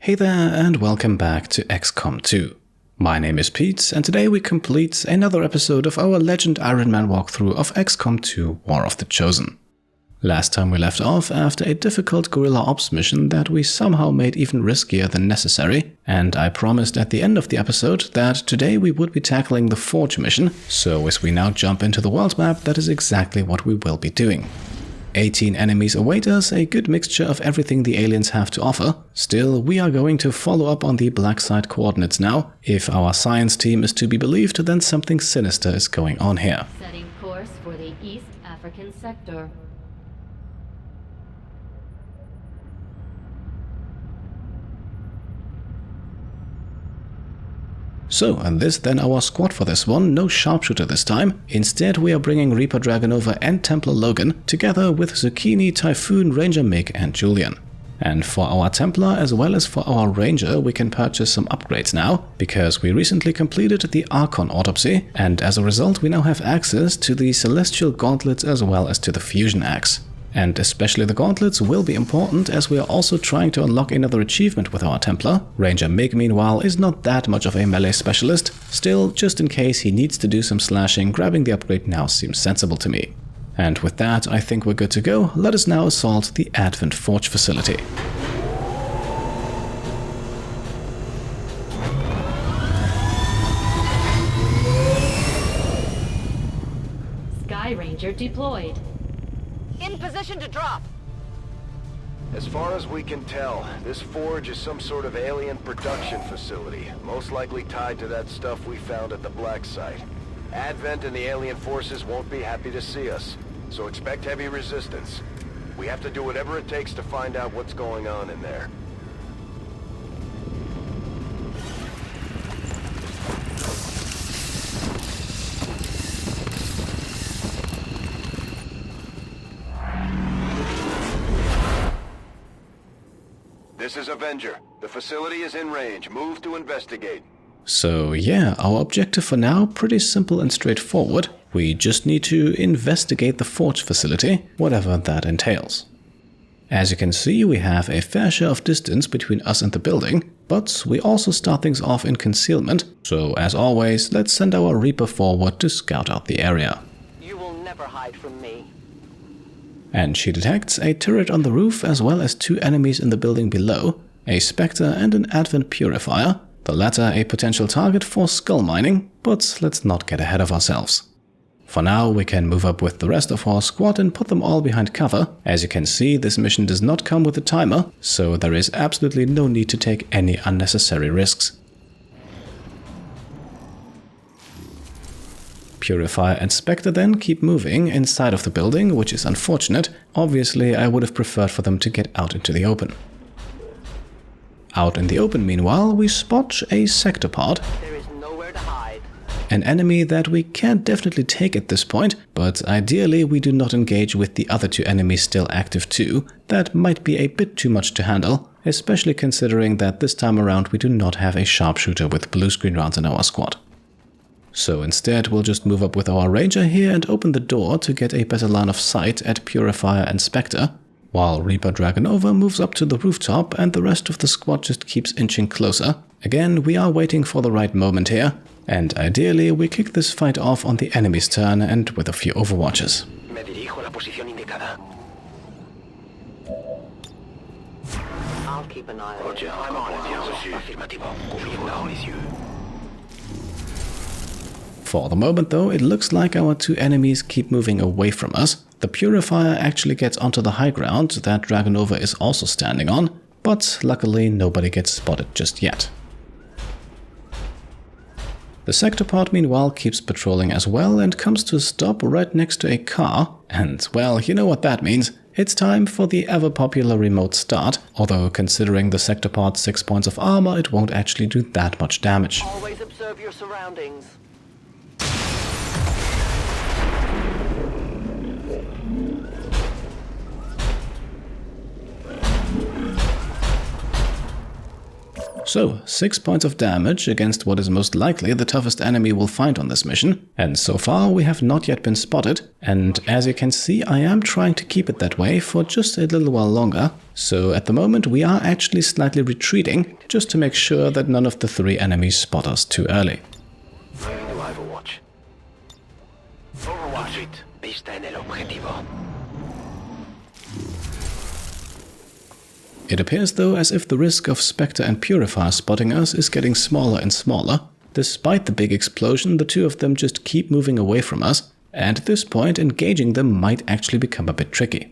Hey there and welcome back to XCOM 2. My name is Pete and today we complete another episode of our Legend Ironman walkthrough of XCOM 2 War of the Chosen. Last time we left off after a difficult guerrilla ops mission that we somehow made even riskier than necessary, and I promised at the end of the episode that today we would be tackling the Forge mission, so as we now jump into the world map, that is exactly what we will be doing. 18 enemies await us, a good mixture of everything the aliens have to offer. Still, we are going to follow up on the black site coordinates now. If our science team is to be believed, then something sinister is going on here. Setting course for the East African sector. So, and this then our squad for this one, no sharpshooter this time. Instead we are bringing Reaper Dragonova and Templar Logan, together with Zucchini, Typhoon, Ranger Mick and Julian. And for our Templar as well as for our Ranger we can purchase some upgrades now, because we recently completed the Archon autopsy, and as a result we now have access to the Celestial Gauntlets as well as to the Fusion Axe. And especially the gauntlets will be important as we are also trying to unlock another achievement with our Templar. Ranger Mick, meanwhile, is not that much of a melee specialist. Still, just in case he needs to do some slashing, grabbing the upgrade now seems sensible to me. And with that, I think we're good to go. Let us now assault the Advent Forge facility. Sky Ranger deployed. In position to drop. As far as we can tell, this forge is some sort of alien production facility, most likely tied to that stuff we found at the black site. Advent and the alien forces won't be happy to see us, so expect heavy resistance. We have to do whatever it takes to find out what's going on in there. This is Avenger. The facility is in range. Move to investigate. So yeah, our objective for now, pretty simple and straightforward. We just need to investigate the Forge facility, whatever that entails. As you can see, we have a fair share of distance between us and the building, but we also start things off in concealment, so as always, let's send our Reaper forward to scout out the area. You will never hide from me. And she detects a turret on the roof as well as 2 enemies in the building below, a Spectre and an Advent Purifier, the latter a potential target for skull mining, but let's not get ahead of ourselves. For now we can move up with the rest of our squad and put them all behind cover. As you can see, this mission does not come with a timer, so there is absolutely no need to take any unnecessary risks. Purifier and Spectre then keep moving inside of the building, which is unfortunate. Obviously, I would have preferred for them to get out into the open. Out in the open, meanwhile, we spot a sectopod. There is nowhere to hide. An enemy that we can definitely take at this point, but ideally we do not engage with the other 2 enemies still active too. That might be a bit too much to handle, especially considering that this time around we do not have a sharpshooter with blue screen rounds in our squad. So instead we'll just move up with our Ranger here and open the door to get a better line of sight at Purifier and Spectre, while Reaper Dragonova moves up to the rooftop and the rest of the squad just keeps inching closer. Again, we are waiting for the right moment here, and ideally we kick this fight off on the enemy's turn and with a few overwatches. Me dirijo a la posición indicada. I'll keep an eye on Roger, I'm on it. Afirmativo. Cubriendo monsieur. For the moment though, it looks like our 2 enemies keep moving away from us. The Purifier actually gets onto the high ground that Dragonova is also standing on, but luckily nobody gets spotted just yet. The sectopod meanwhile keeps patrolling as well and comes to a stop right next to a car, and well, you know what that means. It's time for the ever-popular remote start, although considering the sectopod's 6 points of armor, it won't actually do that much damage. Always observe your surroundings. So, 6 points of damage against what is most likely the toughest enemy we'll find on this mission. And so far we have not yet been spotted, and as you can see I am trying to keep it that way for just a little while longer. So at the moment we are actually slightly retreating, just to make sure that none of the 3 enemies spot us too early. Overwatch. Overwatch. Vista en el objetivo. It appears though as if the risk of Spectre and Purifier spotting us is getting smaller and smaller. Despite the big explosion, the 2 of them just keep moving away from us, and at this point engaging them might actually become a bit tricky.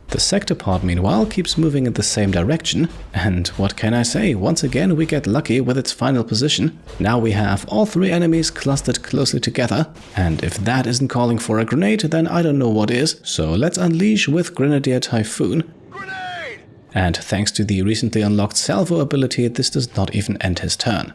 The sector pod, meanwhile, keeps moving in the same direction, and what can I say, once again we get lucky with its final position. Now we have all 3 enemies clustered closely together, and if that isn't calling for a grenade, then I don't know what is, so let's unleash with Grenadier Typhoon. Grenade! And thanks to the recently unlocked salvo ability, this does not even end his turn.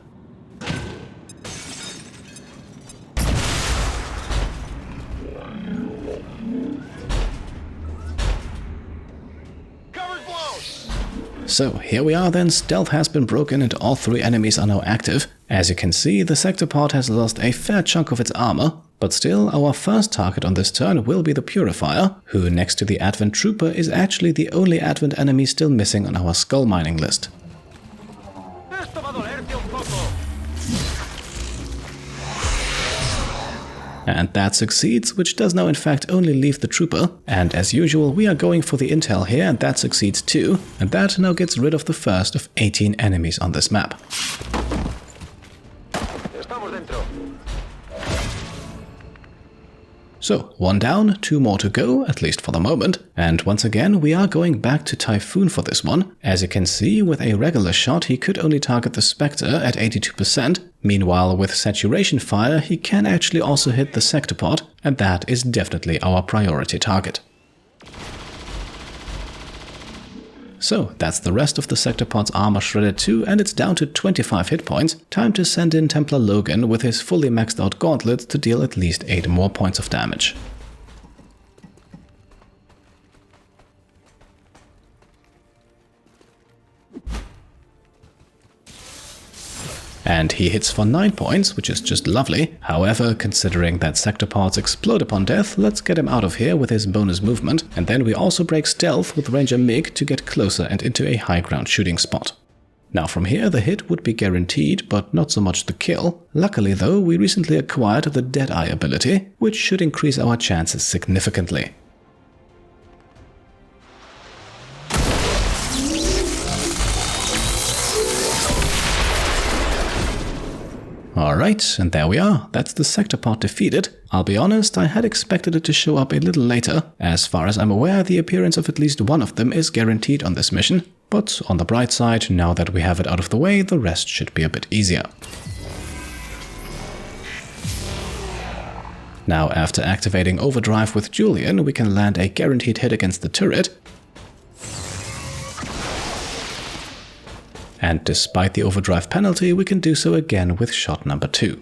So here we are then, stealth has been broken and all 3 enemies are now active. As you can see, the sector pod has lost a fair chunk of its armor, but still our first target on this turn will be the Purifier, who next to the Advent Trooper is actually the only Advent enemy still missing on our skull mining list. And that succeeds, which does now in fact only leave the Trooper, and as usual we are going for the intel here, and that succeeds too, and that now gets rid of the first of 18 enemies on this map. So, 1 down, 2 more to go, at least for the moment, and once again we are going back to Typhoon for this one. As you can see, with a regular shot he could only target the Spectre at 82%, meanwhile with saturation fire he can actually also hit the sector pod, and that is definitely our priority target. So that's the rest of the sector pod's armor shredded too, and it's down to 25 hit points. Time to send in Templar Logan with his fully maxed out gauntlets to deal at least 8 more points of damage. And he hits for 9 points, which is just lovely. However, considering that sector pods explode upon death, let's get him out of here with his bonus movement, and then we also break stealth with Ranger Mig to get closer and into a high ground shooting spot. Now from here the hit would be guaranteed, but not so much the kill. Luckily though, we recently acquired the deadlier ability, which should increase our chances significantly. Alright, and there we are. That's the sector pod defeated. I'll be honest, I had expected it to show up a little later. As far as I'm aware, the appearance of at least one of them is guaranteed on this mission. But on the bright side, now that we have it out of the way, the rest should be a bit easier. Now, after activating Overdrive with Julian, we can land a guaranteed hit against the turret. And despite the overdrive penalty, we can do so again with shot number 2.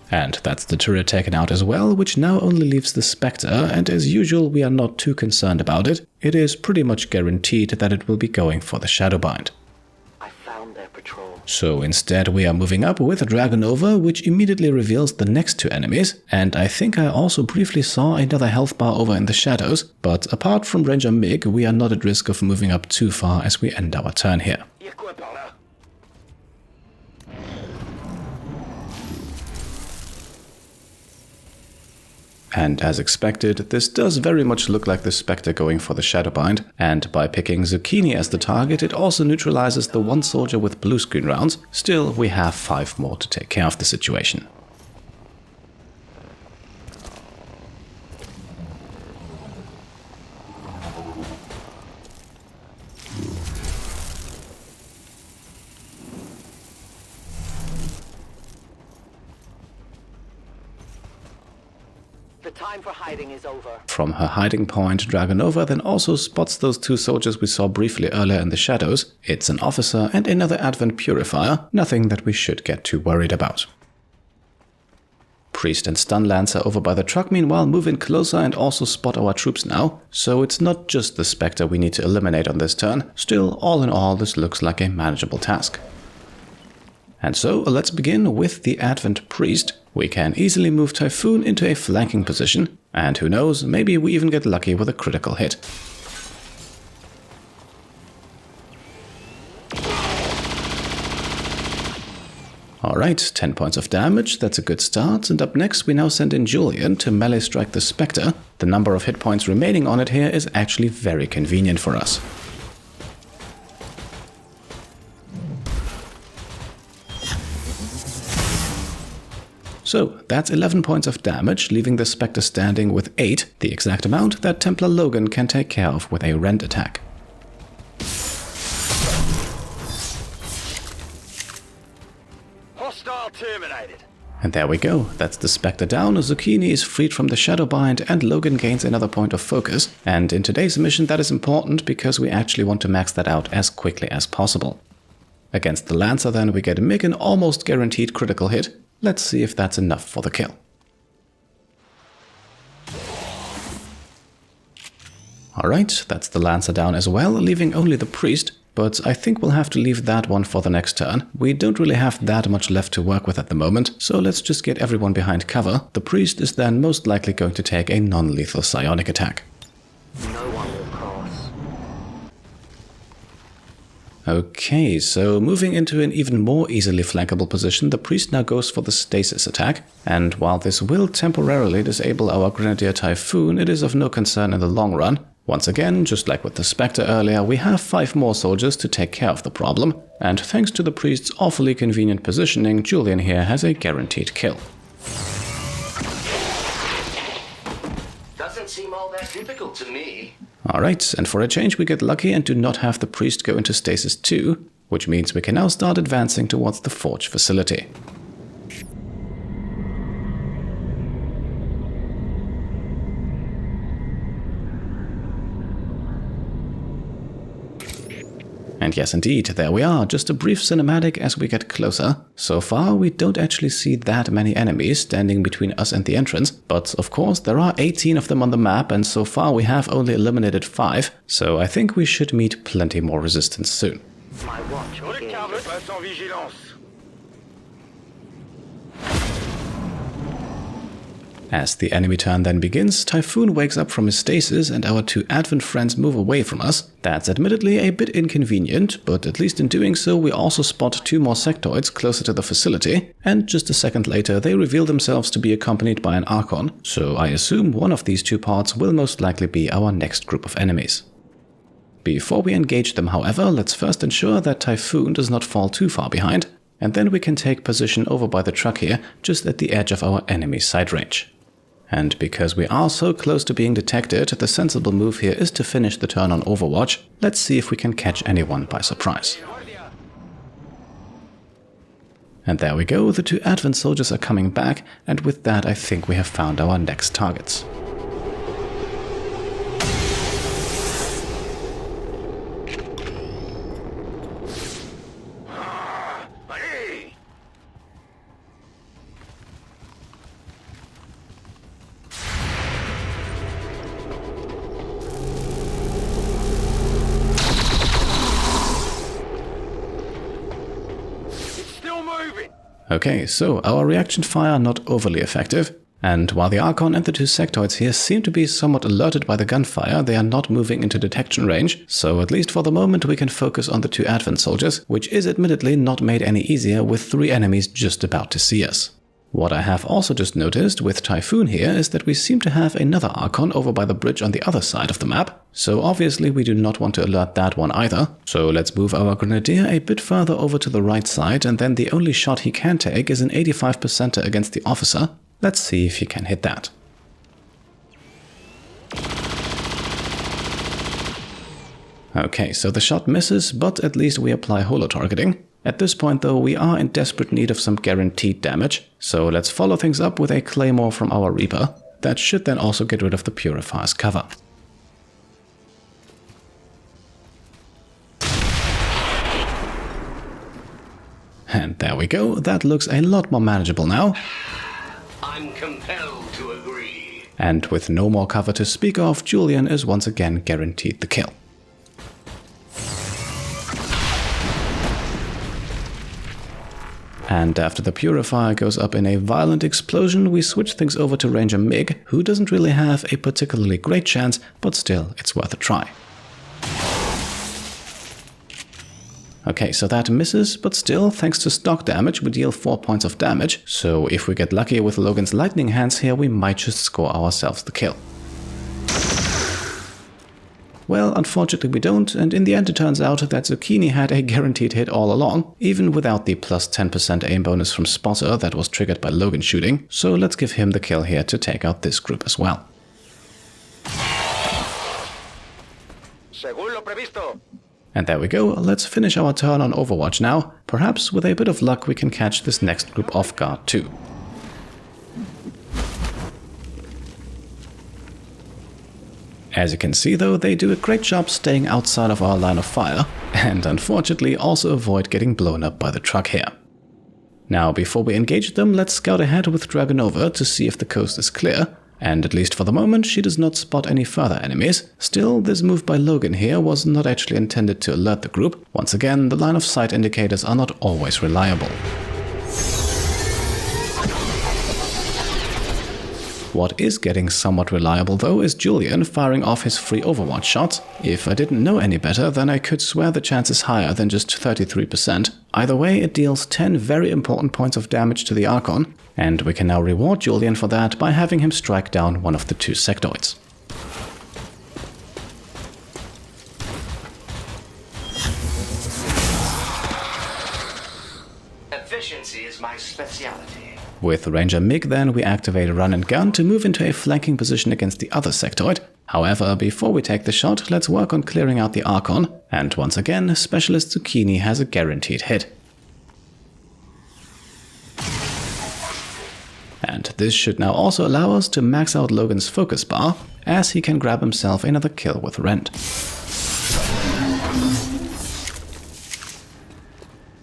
And that's the turret taken out as well, which now only leaves the Spectre, and as usual we are not too concerned about it. It is pretty much guaranteed that it will be going for the Shadowbind. I found their patrol. So instead we are moving up with Dragonova, which immediately reveals the next 2 enemies, and I think I also briefly saw another health bar over in the shadows, but apart from Ranger Mig, we are not at risk of moving up too far as we end our turn here. And as expected, this does very much look like the Spectre going for the Shadowbind, and by picking Zucchini as the target, it also neutralizes the 1 soldier with blue screen rounds. Still, we have 5 more to take care of the situation. The time for hiding is over. From her hiding point, Dragonova then also spots those 2 soldiers we saw briefly earlier in the shadows. It's an officer and another Advent Purifier, nothing that we should get too worried about. Priest and Stun Lancer over by the truck meanwhile move in closer and also spot our troops now, so it's not just the Spectre we need to eliminate on this turn. Still, all in all, this looks like a manageable task. And so, let's begin with the Advent Priest. We can easily move Typhoon into a flanking position, and who knows, maybe we even get lucky with a critical hit. Alright, 10 points of damage, that's a good start, and up next we now send in Julian to melee strike the Spectre. The number of hit points remaining on it here is actually very convenient for us. So, that's 11 points of damage, leaving the Spectre standing with 8, the exact amount that Templar Logan can take care of with a rend attack. Hostile terminated. And there we go, that's the Spectre down, Zucchini is freed from the Shadow Bind, and Logan gains another point of focus. And in today's mission that is important because we actually want to max that out as quickly as possible. Against the Lancer then we get Mick an almost guaranteed critical hit. Let's see if that's enough for the kill. Alright, that's the Lancer down as well, leaving only the Priest, but I think we'll have to leave that one for the next turn. We don't really have that much left to work with at the moment, so let's just get everyone behind cover. The Priest is then most likely going to take a non-lethal psionic attack. No one will cross. Okay, so moving into an even more easily flankable position, the Priest now goes for the stasis attack, and while this will temporarily disable our Grenadier Typhoon, it is of no concern in the long run. Once again, just like with the Spectre earlier, we have 5 more soldiers to take care of the problem, and thanks to the Priest's awfully convenient positioning, Julian here has a guaranteed kill. Doesn't seem all that difficult to me. Alright, and for a change we get lucky and do not have the Priest go into stasis 2, which means we can now start advancing towards the Forge facility. And yes indeed, there we are, just a brief cinematic as we get closer. So far we don't actually see that many enemies standing between us and the entrance, but of course there are 18 of them on the map and so far we have only eliminated 5, so I think we should meet plenty more resistance soon. My watch begins. As the enemy turn then begins, Typhoon wakes up from his stasis and our 2 Advent friends move away from us. That's admittedly a bit inconvenient, but at least in doing so we also spot 2 more sectoids closer to the facility, and just a second later they reveal themselves to be accompanied by an Archon, so I assume one of these 2 parts will most likely be our next group of enemies. Before we engage them however, let's first ensure that Typhoon does not fall too far behind, and then we can take position over by the truck here, just at the edge of our enemy's sight range. And because we are so close to being detected, the sensible move here is to finish the turn on Overwatch. Let's see if we can catch anyone by surprise. And there we go, the 2 Advent soldiers are coming back, and with that I think we have found our next targets. Okay, so our reaction fire not overly effective, and while the Archon and the 2 sectoids here seem to be somewhat alerted by the gunfire, they are not moving into detection range, so at least for the moment we can focus on the 2 Advent soldiers, which is admittedly not made any easier with 3 enemies just about to see us. What I have also just noticed with Typhoon here is that we seem to have another Archon over by the bridge on the other side of the map, so obviously we do not want to alert that one either. So let's move our Grenadier a bit further over to the right side, and then the only shot he can take is an 85% against the officer. Let's see if he can hit that. Okay, so the shot misses, but at least we apply holo-targeting. At this point though, we are in desperate need of some guaranteed damage, so let's follow things up with a Claymore from our Reaper. That should then also get rid of the Purifier's cover. And there we go, that looks a lot more manageable now. I'm compelled to agree. And with no more cover to speak of, Julian is once again guaranteed the kill. And after the purifier goes up in a violent explosion, we switch things over to Ranger Mig, who doesn't really have a particularly great chance, but still, it's worth a try. Okay, so that misses, but still, thanks to stock damage, we deal 4 points of damage, so if we get lucky with Logan's lightning hands here, we might just score ourselves the kill. Well, unfortunately we don't, and in the end it turns out that Zucchini had a guaranteed hit all along, even without the plus 10% aim bonus from Spotter that was triggered by Logan shooting, so let's give him the kill here to take out this group as well. Según lo previsto. And there we go, let's finish our turn on Overwatch now. Perhaps with a bit of luck we can catch this next group off guard too. As you can see though, they do a great job staying outside of our line of fire, and unfortunately also avoid getting blown up by the truck here. Now before we engage them, let's scout ahead with Dragonova to see if the coast is clear, and at least for the moment she does not spot any further enemies. Still, this move by Logan here was not actually intended to alert the group. Once again, the line of sight indicators are not always reliable. What is getting somewhat reliable though is Julian firing off his free Overwatch shots. If I didn't know any better, then I could swear the chance is higher than just 33%. Either way, it deals 10 very important points of damage to the Archon, and we can now reward Julian for that by having him strike down one of the 2 sectoids. Efficiency is my specialty. With Ranger Mig then, we activate Run and Gun to move into a flanking position against the other sectoid. However, before we take the shot, let's work on clearing out the Archon, and once again, Specialist Zucchini has a guaranteed hit. And this should now also allow us to max out Logan's focus bar, as he can grab himself another kill with Rend.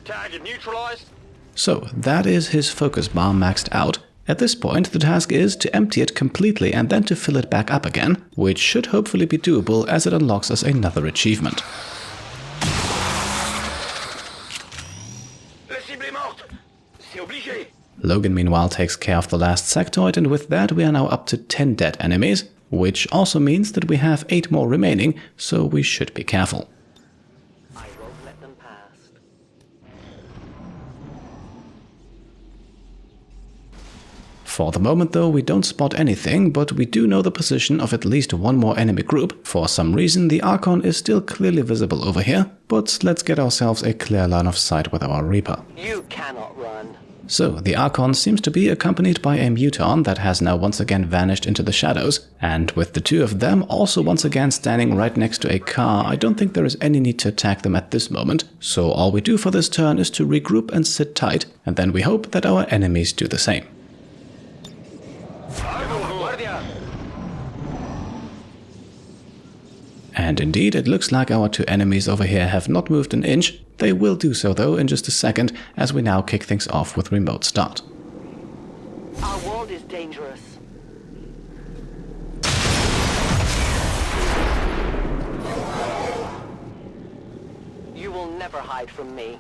Target neutralized. So that is his focus bar maxed out. At this point, the task is to empty it completely and then to fill it back up again, which should hopefully be doable as it unlocks us another achievement. Logan meanwhile takes care of the last sectoid, and with that we are now up to 10 dead enemies, which also means that we have 8 more remaining, so we should be careful. I won't let them pass. For the moment though, we don't spot anything, but we do know the position of at least one more enemy group. For some reason, the Archon is still clearly visible over here, but let's get ourselves a clear line of sight with our Reaper. You cannot run. So, the Archon seems to be accompanied by a Muton that has now once again vanished into the shadows, and with the 2 of them also once again standing right next to a car, I don't think there is any need to attack them at this moment, so all we do for this turn is to regroup and sit tight, and then we hope that our enemies do the same. And indeed, it looks like our 2 enemies over here have not moved an inch. They will do so though in just a second, as we now kick things off with remote start. Our world is dangerous. You will never hide from me.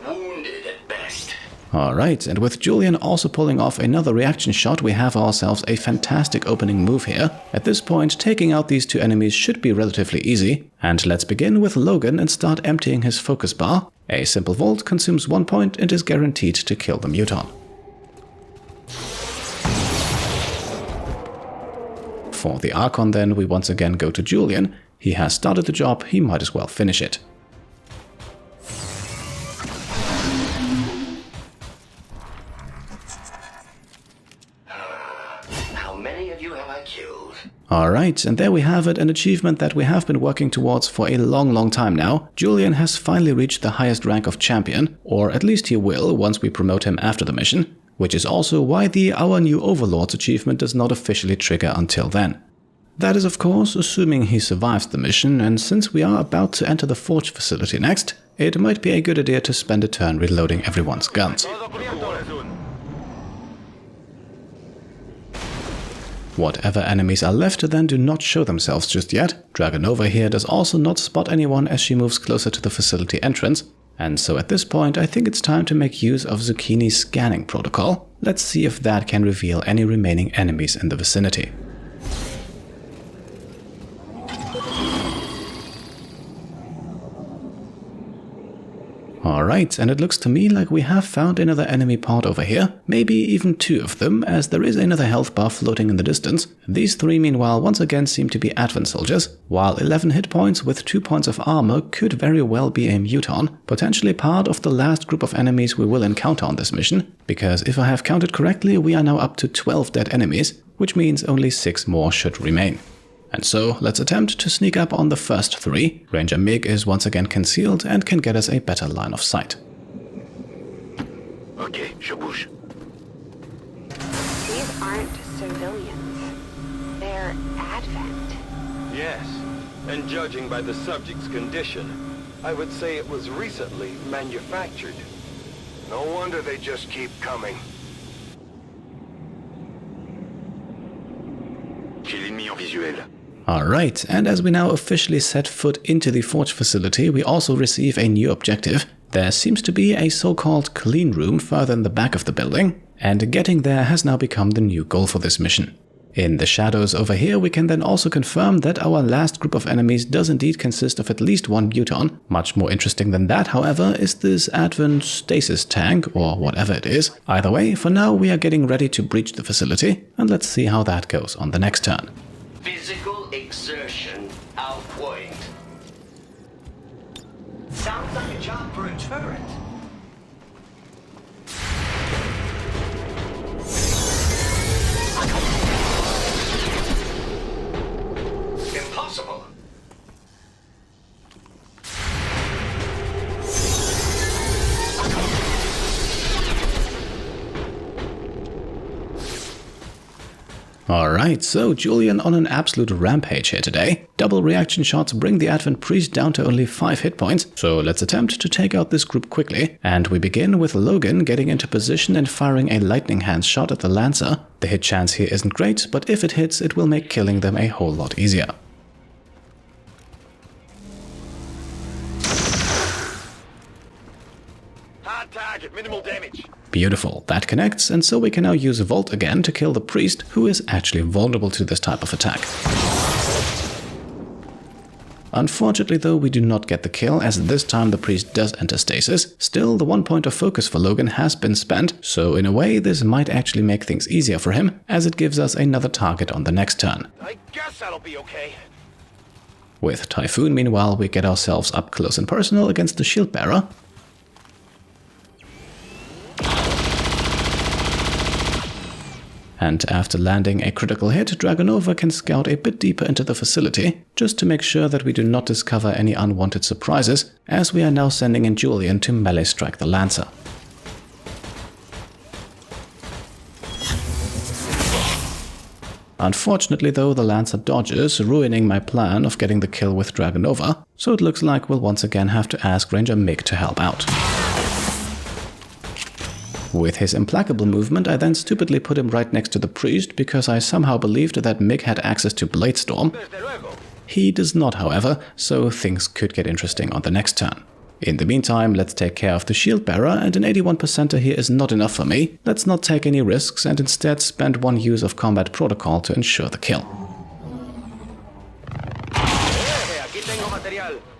Wounded at best. Alright, and with Julian also pulling off another reaction shot, we have ourselves a fantastic opening move here. At this point, taking out these 2 enemies should be relatively easy. And let's begin with Logan and start emptying his focus bar. A simple Volt consumes 1 point and is guaranteed to kill the Muton. For the Archon then, we once again go to Julian. He has started the job, he might as well finish it. How many of you have I killed? Alright, and there we have it, an achievement that we have been working towards for a long time now. Julian has finally reached the highest rank of champion, or at least he will once we promote him after the mission, which is also why the Our New Overlords achievement does not officially trigger until then. That is of course assuming he survives the mission, and since we are about to enter the forge facility next, it might be a good idea to spend a turn reloading everyone's guns. Whatever enemies are left then do not show themselves just yet. Dragonova here does also not spot anyone as she moves closer to the facility entrance, and so at this point I think it's time to make use of Zucchini's scanning protocol. Let's see if that can reveal any remaining enemies in the vicinity. Alright, and it looks to me like we have found another enemy pod over here, maybe even two of them, as there is another health bar floating in the distance. These three meanwhile once again seem to be Advent soldiers, while 11 hit points with 2 points of armor could very well be a Muton, potentially part of the last group of enemies we will encounter on this mission, because if I have counted correctly we are now up to 12 dead enemies, which means only 6 more should remain. And so, let's attempt to sneak up on the first 3. Ranger Mig is once again concealed and can get us a better line of sight. Okay, je bouge. These aren't civilians. They're Advent. Yes, and judging by the subject's condition, I would say it was recently manufactured. No wonder they just keep coming. J'ai l'ennemi en visuel. Alright, and as we now officially set foot into the forge facility, we also receive a new objective. There seems to be a so-called clean room further in the back of the building, and getting there has now become the new goal for this mission. In the shadows over here we can then also confirm that our last group of enemies does indeed consist of at least one Muton. Much more interesting than that, however, is this Advent stasis tank, or whatever it is. Either way, for now we are getting ready to breach the facility, and let's see how that goes on the next turn. Physical exertion out point. Sounds like a job for a turret. Impossible. Alright, so Julian on an absolute rampage here today. Double reaction shots bring the Advent Priest down to only 5 hit points, so let's attempt to take out this group quickly. And we begin with Logan getting into position and firing a lightning hand shot at the Lancer. The hit chance here isn't great, but if it hits it will make killing them a whole lot easier. Hard target, minimal damage. Beautiful, that connects, and so we can now use Volt again to kill the Priest, who is actually vulnerable to this type of attack. Unfortunately though, we do not get the kill, as this time the Priest does enter stasis. Still, the 1 point of focus for Logan has been spent, so in a way this might actually make things easier for him, as it gives us another target on the next turn. I guess that'll be okay. With Typhoon, meanwhile, we get ourselves up close and personal against the Shield Bearer. And after landing a critical hit, Dragonova can scout a bit deeper into the facility, just to make sure that we do not discover any unwanted surprises, as we are now sending in Julian to melee strike the Lancer. Unfortunately though, the Lancer dodges, ruining my plan of getting the kill with Dragonova, so it looks like we'll once again have to ask Ranger Mig to help out. With his implacable movement, I then stupidly put him right next to the Priest because I somehow believed that Mig had access to Bladestorm. He does not, however, so things could get interesting on the next turn. In the meantime, let's take care of the Shield Bearer, and an 81%er here is not enough for me. Let's not take any risks and instead spend one use of Combat Protocol to ensure the kill.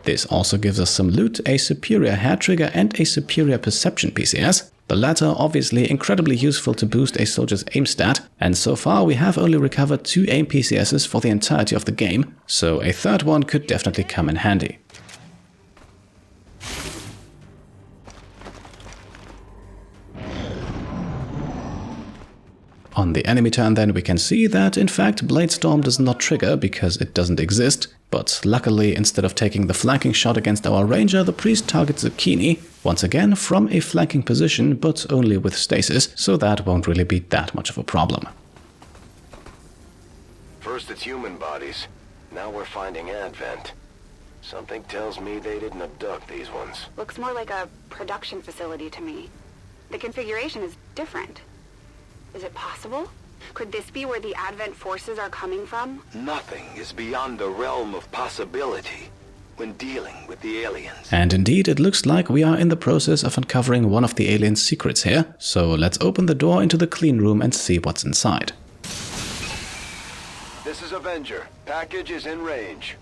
This also gives us some loot, a superior hair trigger and a superior perception PCS. The latter obviously incredibly useful to boost a soldier's aim stat, and so far we have only recovered 2 aim PCSs for the entirety of the game, so a third one could definitely come in handy. On the enemy turn then we can see that in fact Bladestorm does not trigger because it doesn't exist, but luckily instead of taking the flanking shot against our ranger, the Priest targets Zucchini, once again from a flanking position but only with stasis, so that won't really be that much of a problem. First it's human bodies. Now we're finding Advent. Something tells me they didn't abduct these ones. Looks more like a production facility to me. The configuration is different. Is it possible? Could this be where the Advent forces are coming from? Nothing is beyond the realm of possibility when dealing with the aliens. And indeed, it looks like we are in the process of uncovering one of the aliens' secrets here, so let's open the door into the clean room and see what's inside. This is Avenger. Package is in range.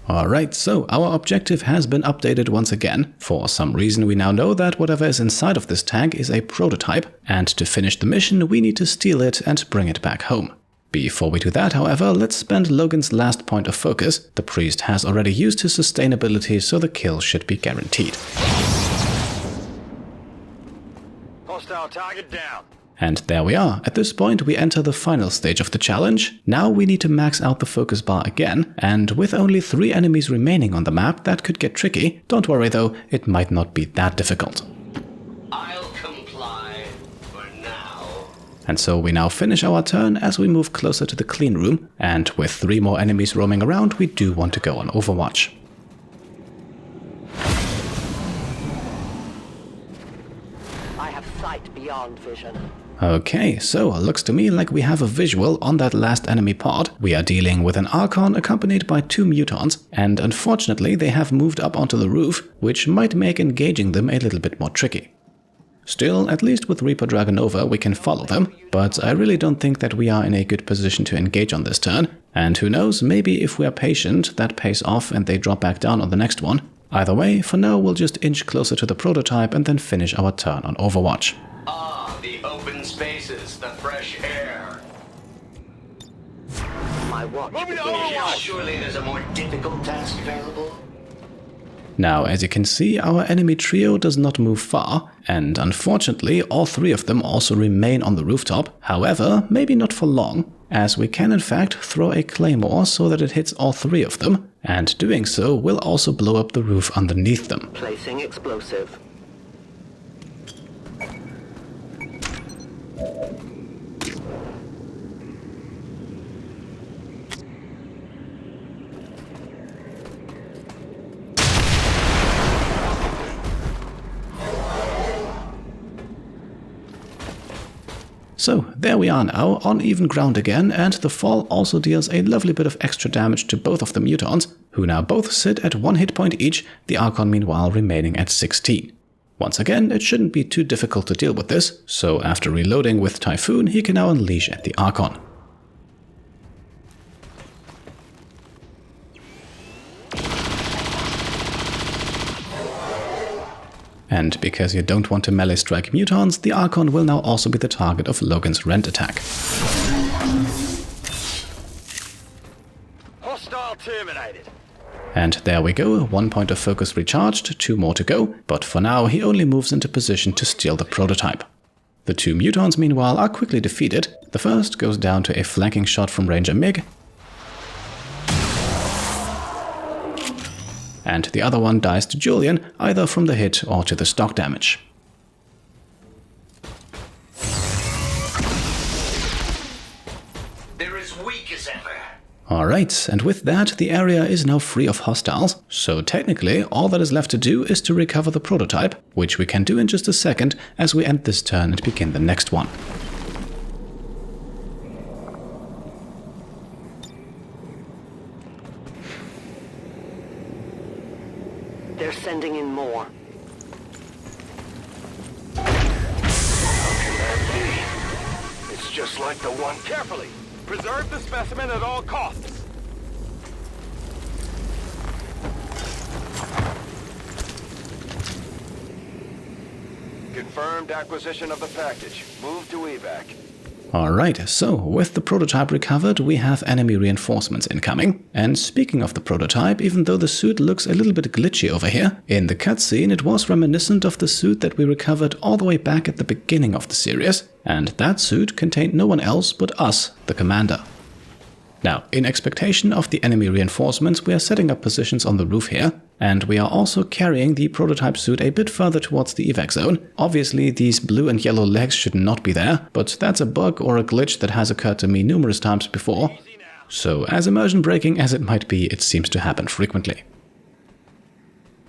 Alright, so our objective has been updated once again. For some reason we now know that whatever is inside of this tank is a prototype, and to finish the mission we need to steal it and bring it back home. Before we do that, however, let's spend Logan's last point of focus. The priest has already used his sustainability, so the kill should be guaranteed. Hostile target down. And there we are. At this point we enter the final stage of the challenge. Now we need to max out the focus bar again, and with only 3 enemies remaining on the map that could get tricky. Don't worry though, it might not be that difficult. I'll comply for now. And so we now finish our turn as we move closer to the clean room, and with 3 more enemies roaming around we do want to go on Overwatch. I have sight beyond vision. Okay, so looks to me like we have a visual on that last enemy pod. We are dealing with an Archon accompanied by 2 mutants, and unfortunately they have moved up onto the roof, which might make engaging them a little bit more tricky. Still, at least with Reaper Dragonova we can follow them, but I really don't think that we are in a good position to engage on this turn, and who knows, maybe if we are patient that pays off and they drop back down on the next one. Either way, for now we'll just inch closer to the prototype and then finish our turn on Overwatch. Ah, the open spaces, the fresh air. My watch. Surely there's a more difficult task available? Now, as you can see, our enemy trio does not move far, and unfortunately all 3 of them also remain on the rooftop. However, maybe not for long, as we can in fact throw a claymore so that it hits all 3 of them, and doing so will also blow up the roof underneath them. Placing explosive. So there we are now, on even ground again, and the fall also deals a lovely bit of extra damage to both of the mutants, who now both sit at 1 hit point each, the Archon meanwhile remaining at 16. Once again, it shouldn't be too difficult to deal with this, so after reloading with Typhoon he can now unleash at the Archon. And because you don't want to melee strike mutants, the Archon will now also be the target of Logan's rend attack. Hostile terminated. And there we go, 1 point of focus recharged, 2 more to go, but for now he only moves into position to steal the prototype. The 2 mutants meanwhile are quickly defeated. The first goes down to a flanking shot from Ranger Mig, and the other one dies to Julian, either from the hit or to the stock damage. They're as weak as ever. Alright, and with that the area is now free of hostiles, so technically all that is left to do is to recover the prototype, which we can do in just a second as we end this turn and begin the next one. They're sending in more. How can that be? It's just like the one. Carefully. Preserve the specimen at all costs. Confirmed acquisition of the package. Move to evac. Alright, so with the prototype recovered, we have enemy reinforcements incoming. And speaking of the prototype, even though the suit looks a little bit glitchy over here, in the cutscene it was reminiscent of the suit that we recovered all the way back at the beginning of the series, and that suit contained no one else but us, the commander. Now, in expectation of the enemy reinforcements, we are setting up positions on the roof here, and we are also carrying the prototype suit a bit further towards the evac zone. Obviously, these blue and yellow legs should not be there, but that's a bug or a glitch that has occurred to me numerous times before. So as immersion breaking as it might be, it seems to happen frequently.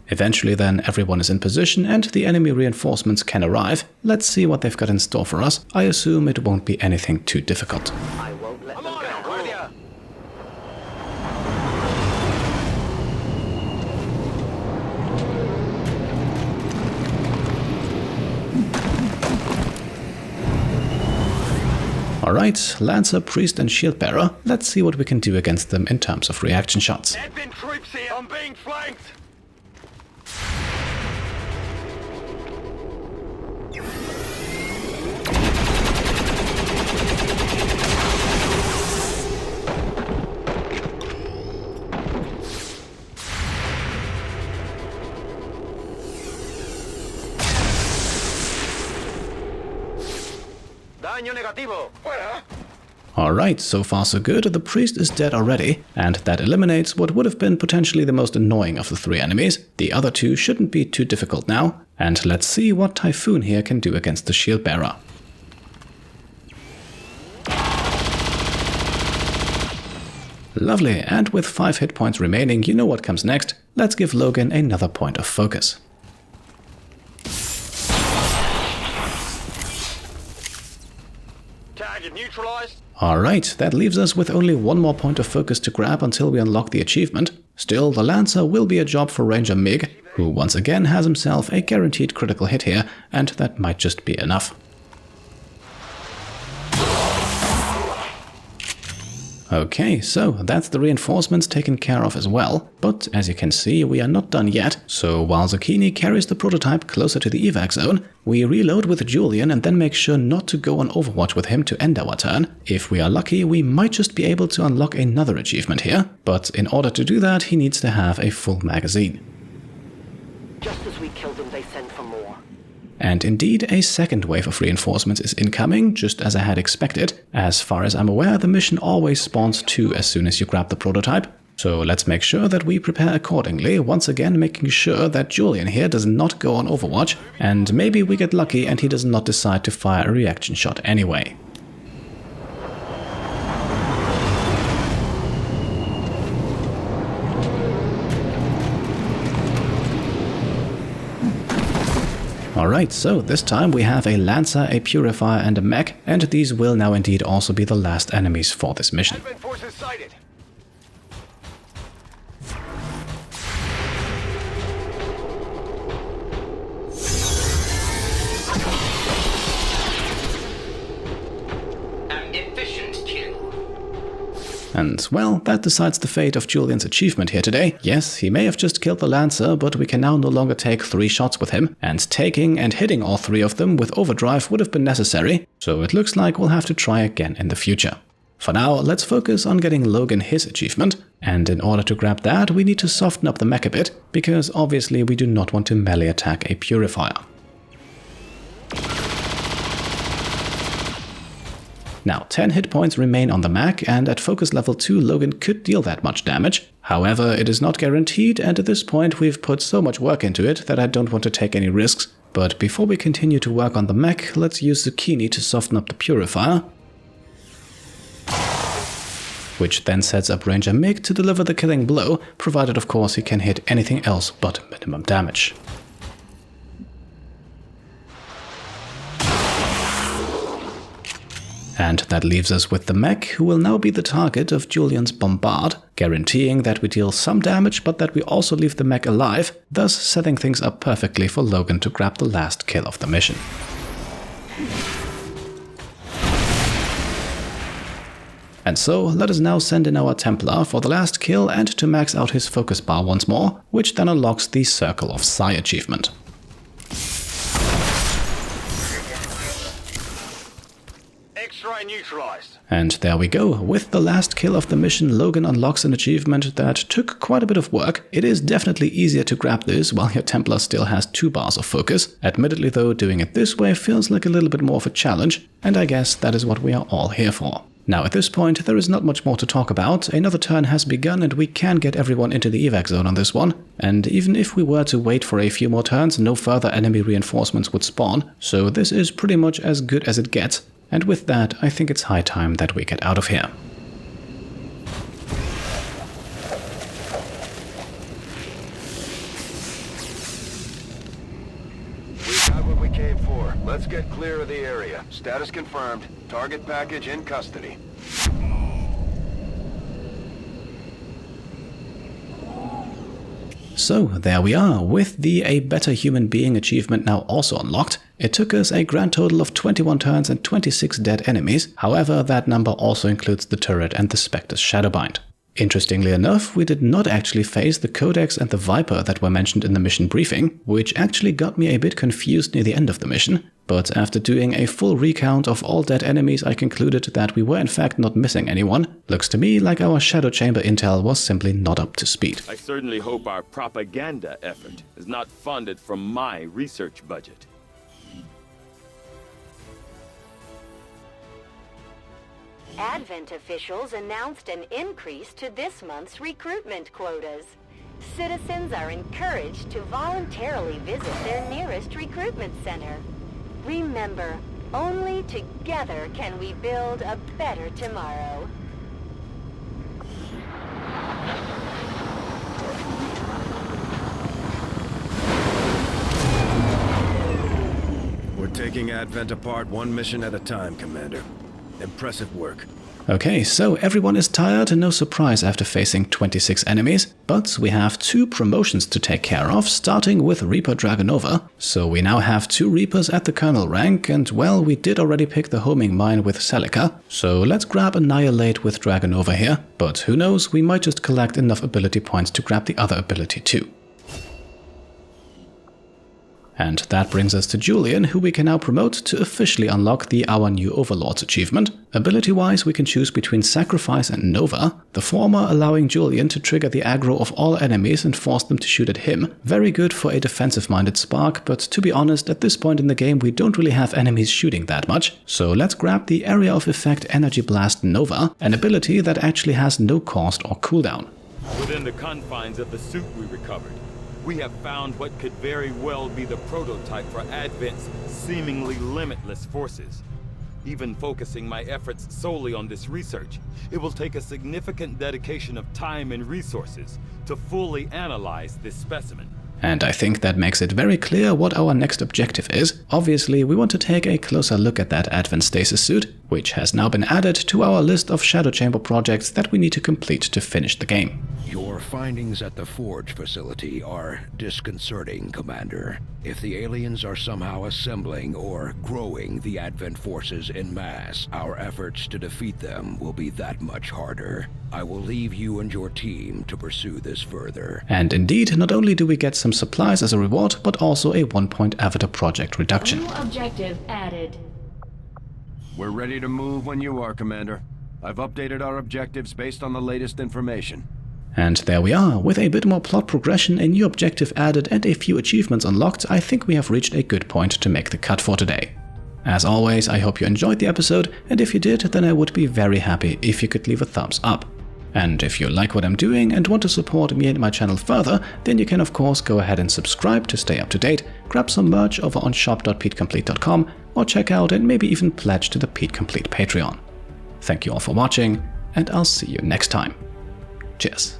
Eventually then everyone is in position and the enemy reinforcements can arrive. Let's see what they've got in store for us. I assume it won't be anything too difficult. I won't let them go. Alright, Lancer, Priest and Shield Bearer. Let's see what we can do against them in terms of reaction shots. Advent troops here. I'm being flanked. Daño negativo. Fuera. Alright, so far so good. The Priest is dead already, and that eliminates what would have been potentially the most annoying of the three enemies. The other two shouldn't be too difficult now, and let's see what Typhoon here can do against the Shield Bearer. Lovely, and with 5 hit points remaining, you know what comes next. Let's give Logan another point of focus. Target neutralized. Alright, that leaves us with only one more point of focus to grab until we unlock the achievement. Still, the Lancer will be a job for Ranger Mig, who once again has himself a guaranteed critical hit here, and that might just be enough. Okay, so that's the reinforcements taken care of as well, but as you can see we are not done yet, so while Zucchini carries the prototype closer to the evac zone, we reload with Julian and then make sure not to go on Overwatch with him to end our turn. If we are lucky, we might just be able to unlock another achievement here, but in order to do that he needs to have a full magazine. Just as we killed them, they sent for more. And indeed, a second wave of reinforcements is incoming, just as I had expected. As far as I'm aware, the mission always spawns 2 as soon as you grab the prototype. So let's make sure that we prepare accordingly, once again making sure that Julian here does not go on Overwatch, and maybe we get lucky and he does not decide to fire a reaction shot anyway. Alright, so this time we have a Lancer, a Purifier and a Mech, and these will now indeed also be the last enemies for this mission. Advent forces sighted. An efficient kill. And, well, that decides the fate of Julian's achievement here today. Yes, he may have just killed the Lancer, but we can now no longer take 3 shots with him, and taking and hitting all 3 of them with overdrive would have been necessary, so it looks like we'll have to try again in the future. For now, let's focus on getting Logan his achievement, and in order to grab that we need to soften up the mech a bit, because obviously we do not want to melee attack a Purifier. Now, 10 hit points remain on the mech, and at focus level 2 Logan could deal that much damage. However, it is not guaranteed, and at this point we've put so much work into it that I don't want to take any risks. But before we continue to work on the mech, let's use Zucchini to soften up the Purifier, which then sets up Ranger Mig to deliver the killing blow, provided of course he can hit anything else but minimum damage. And that leaves us with the mech, who will now be the target of Julian's bombard, guaranteeing that we deal some damage but that we also leave the mech alive, thus setting things up perfectly for Logan to grab the last kill of the mission. And so, let us now send in our Templar for the last kill and to max out his focus bar once more, which then unlocks the Circle of Psi achievement. X-ray neutralized. And there we go. With the last kill of the mission, Logan unlocks an achievement that took quite a bit of work. It is definitely easier to grab this while your Templar still has 2 bars of focus. Admittedly though, doing it this way feels like a little bit more of a challenge, and I guess that is what we are all here for. Now at this point, there is not much more to talk about. Another turn has begun and we can get everyone into the evac zone on this one. And even if we were to wait for a few more turns, no further enemy reinforcements would spawn, so this is pretty much as good as it gets. And with that, I think it's high time that we get out of here. came for. Let's get clear of the area. Status confirmed. Target package in custody. So there we are, with the A Better Human Being achievement now also unlocked. It took us a grand total of 21 turns and 26 dead enemies, however that number also includes the turret and the Spectre's Shadowbind. Interestingly enough, we did not actually face the Codex and the Viper that were mentioned in the mission briefing, which actually got me a bit confused near the end of the mission, but after doing a full recount of all dead enemies I concluded that we were in fact not missing anyone. Looks to me like our Shadow Chamber intel was simply not up to speed. I certainly hope our propaganda effort is not funded from my research budget. Advent officials announced an increase to this month's recruitment quotas. Citizens are encouraged to voluntarily visit their nearest recruitment center. Remember, only together can we build a better tomorrow. We're taking Advent apart one mission at a time, Commander. Impressive work. Okay, so everyone is tired, no surprise after facing 26 enemies, but we have 2 promotions to take care of, starting with Reaper Dragonova. So we now have 2 Reapers at the Colonel rank, and well, we did already pick the homing mine with Celica, so let's grab Annihilate with Dragonova here, but who knows, we might just collect enough ability points to grab the other ability too. And that brings us to Julian, who we can now promote to officially unlock the Our New Overlords achievement. Ability-wise, we can choose between Sacrifice and Nova, the former allowing Julian to trigger the aggro of all enemies and force them to shoot at him. Very good for a defensive-minded spark, but to be honest, at this point in the game we don't really have enemies shooting that much. So let's grab the Area of Effect Energy Blast Nova, an ability that actually has no cost or cooldown. Within the confines of the suit we recovered, we have found what could very well be the prototype for Advent's seemingly limitless forces. Even focusing my efforts solely on this research, it will take a significant dedication of time and resources to fully analyze this specimen. And I think that makes it very clear what our next objective is. Obviously, we want to take a closer look at that Advent Stasis suit, which has now been added to our list of Shadow Chamber projects that we need to complete to finish the game. Your findings at the Forge facility are disconcerting, Commander. If the aliens are somehow assembling or growing the Advent forces en masse, our efforts to defeat them will be that much harder. I will leave you and your team to pursue this further. And indeed, not only do we get some supplies as a reward, but also a 1-point Avatar project reduction. New objective added. We're ready to move when you are, Commander. I've updated our objectives based on the latest information. And there we are, with a bit more plot progression, a new objective added and a few achievements unlocked. I think we have reached a good point to make the cut for today. As always, I hope you enjoyed the episode, and if you did, then I would be very happy if you could leave a thumbs up. And if you like what I'm doing and want to support me and my channel further, then you can of course go ahead and subscribe to stay up to date, grab some merch over on shop.petecomplete.com, or check out and maybe even pledge to the Pete Complete Patreon. Thank you all for watching, and I'll see you next time. Cheers.